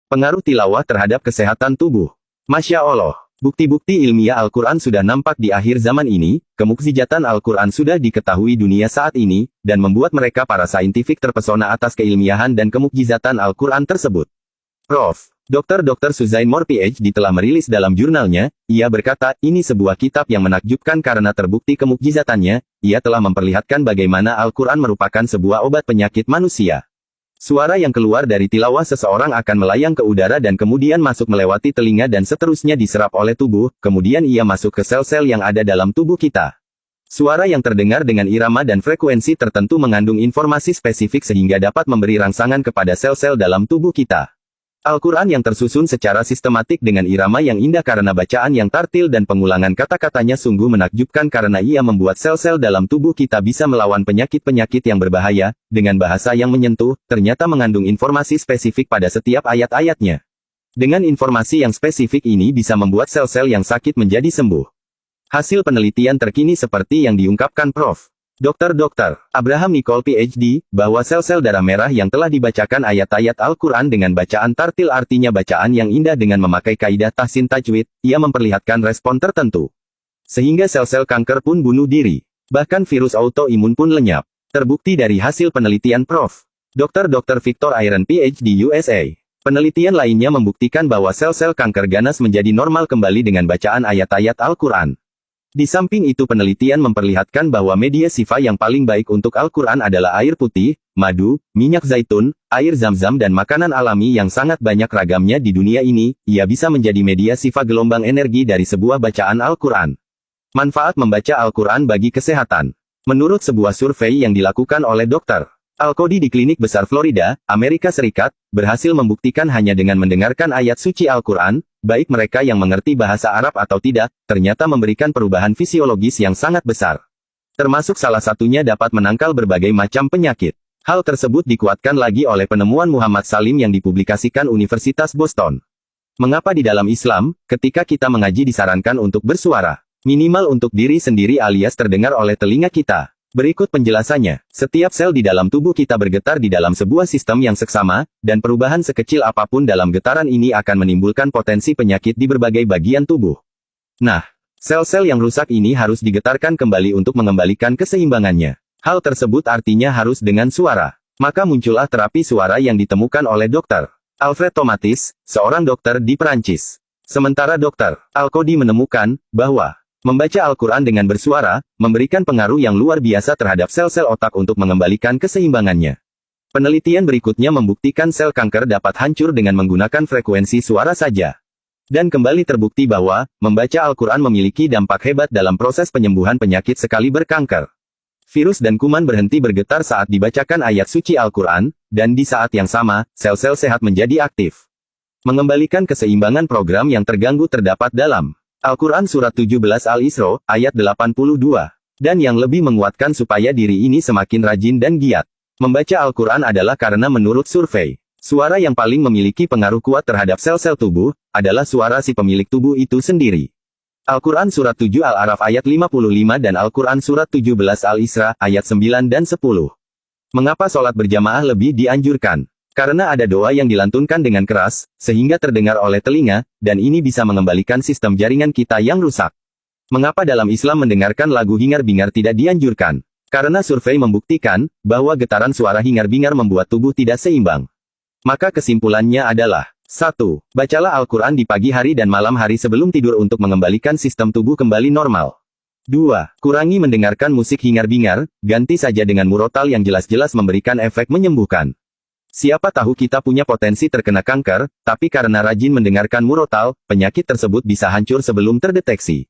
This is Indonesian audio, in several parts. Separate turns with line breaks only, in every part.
Pengaruh tilawah terhadap kesehatan tubuh. Masya Allah, bukti-bukti ilmiah Al-Quran sudah nampak di akhir zaman ini, kemukjizatan Al-Quran sudah diketahui dunia saat ini, dan membuat mereka para saintifik terpesona atas keilmiahan dan kemukjizatan Al-Quran tersebut. Prof. Dr. Suzain Moore PhD telah merilis dalam jurnalnya, ia berkata, ini sebuah kitab yang menakjubkan karena terbukti kemukjizatannya, ia telah memperlihatkan bagaimana Al-Quran merupakan sebuah obat penyakit manusia. Suara yang keluar dari tilawah seseorang akan melayang ke udara dan kemudian masuk melewati telinga dan seterusnya diserap oleh tubuh, kemudian ia masuk ke sel-sel yang ada dalam tubuh kita. Suara yang terdengar dengan irama dan frekuensi tertentu mengandung informasi spesifik sehingga dapat memberi rangsangan kepada sel-sel dalam tubuh kita. Al-Quran yang tersusun secara sistematik dengan irama yang indah karena bacaan yang tartil dan pengulangan kata-katanya sungguh menakjubkan karena ia membuat sel-sel dalam tubuh kita bisa melawan penyakit-penyakit yang berbahaya, dengan bahasa yang menyentuh, ternyata mengandung informasi spesifik pada setiap ayat-ayatnya. Dengan informasi yang spesifik ini bisa membuat sel-sel yang sakit menjadi sembuh. Hasil penelitian terkini seperti yang diungkapkan Prof. Dr. Abraham Nicole PhD, bahwa sel-sel darah merah yang telah dibacakan ayat-ayat Al-Quran dengan bacaan tartil artinya bacaan yang indah dengan memakai kaidah tahsin tajwid, ia memperlihatkan respon tertentu. Sehingga sel-sel kanker pun bunuh diri. Bahkan virus autoimun pun lenyap. Terbukti dari hasil penelitian Prof. Dr. Victor Iron PhD USA. Penelitian lainnya membuktikan bahwa sel-sel kanker ganas menjadi normal kembali dengan bacaan ayat-ayat Al-Quran. Di samping itu penelitian memperlihatkan bahwa media sifa yang paling baik untuk Al-Quran adalah air putih, madu, minyak zaitun, air zam-zam dan makanan alami yang sangat banyak ragamnya di dunia ini, ia bisa menjadi media sifa gelombang energi dari sebuah bacaan Al-Quran. Manfaat membaca Al-Quran bagi kesehatan. Menurut sebuah survei yang dilakukan oleh Dr. Al-Qodi di Klinik Besar Florida, Amerika Serikat, berhasil membuktikan hanya dengan mendengarkan ayat suci Al-Quran, baik mereka yang mengerti bahasa Arab atau tidak, ternyata memberikan perubahan fisiologis yang sangat besar. Termasuk salah satunya dapat menangkal berbagai macam penyakit. Hal tersebut dikuatkan lagi oleh penemuan Muhammad Salim yang dipublikasikan Universitas Boston. Mengapa di dalam Islam, ketika kita mengaji disarankan untuk bersuara, minimal untuk diri sendiri alias terdengar oleh telinga kita? Berikut penjelasannya, setiap sel di dalam tubuh kita bergetar di dalam sebuah sistem yang seksama, dan perubahan sekecil apapun dalam getaran ini akan menimbulkan potensi penyakit di berbagai bagian tubuh. Nah, sel-sel yang rusak ini harus digetarkan kembali untuk mengembalikan keseimbangannya. Hal tersebut artinya harus dengan suara. Maka muncullah terapi suara yang ditemukan oleh Dr. Alfred Tomatis, seorang dokter di Perancis. Sementara Dr. Al-Qodi menemukan bahwa membaca Al-Quran dengan bersuara, memberikan pengaruh yang luar biasa terhadap sel-sel otak untuk mengembalikan keseimbangannya. Penelitian berikutnya membuktikan sel kanker dapat hancur dengan menggunakan frekuensi suara saja. Dan kembali terbukti bahwa, membaca Al-Quran memiliki dampak hebat dalam proses penyembuhan penyakit sekaliber kanker. Virus dan kuman berhenti bergetar saat dibacakan ayat suci Al-Quran, dan di saat yang sama, sel-sel sehat menjadi aktif. Mengembalikan keseimbangan program yang terganggu terdapat dalam Al-Quran Surat 17 Al-Isra, ayat 82. Dan yang lebih menguatkan supaya diri ini semakin rajin dan giat. Membaca Al-Quran adalah karena menurut survei, suara yang paling memiliki pengaruh kuat terhadap sel-sel tubuh, adalah suara si pemilik tubuh itu sendiri. Al-Quran Surat 7 Al-Araf ayat 55 dan Al-Quran Surat 17 Al-Isra, ayat 9 dan 10. Mengapa sholat berjamaah lebih dianjurkan? Karena ada doa yang dilantunkan dengan keras, sehingga terdengar oleh telinga, dan ini bisa mengembalikan sistem jaringan kita yang rusak. Mengapa dalam Islam mendengarkan lagu hingar-bingar tidak dianjurkan? Karena survei membuktikan, bahwa getaran suara hingar-bingar membuat tubuh tidak seimbang. Maka kesimpulannya adalah, 1. Bacalah Al-Quran di pagi hari dan malam hari sebelum tidur untuk mengembalikan sistem tubuh kembali normal. 2. Kurangi mendengarkan musik hingar-bingar, ganti saja dengan murotal yang jelas-jelas memberikan efek menyembuhkan. Siapa tahu kita punya potensi terkena kanker, tapi karena rajin mendengarkan murotal, penyakit tersebut bisa hancur sebelum terdeteksi.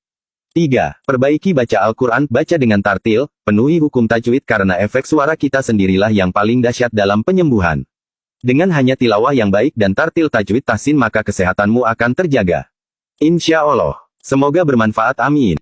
3. Perbaiki baca Al-Quran, baca dengan tartil, penuhi hukum tajwid karena efek suara kita sendirilah yang paling dahsyat dalam penyembuhan. Dengan hanya tilawah yang baik dan tartil tajwid tahsin maka kesehatanmu akan terjaga. Insya Allah. Semoga bermanfaat amin.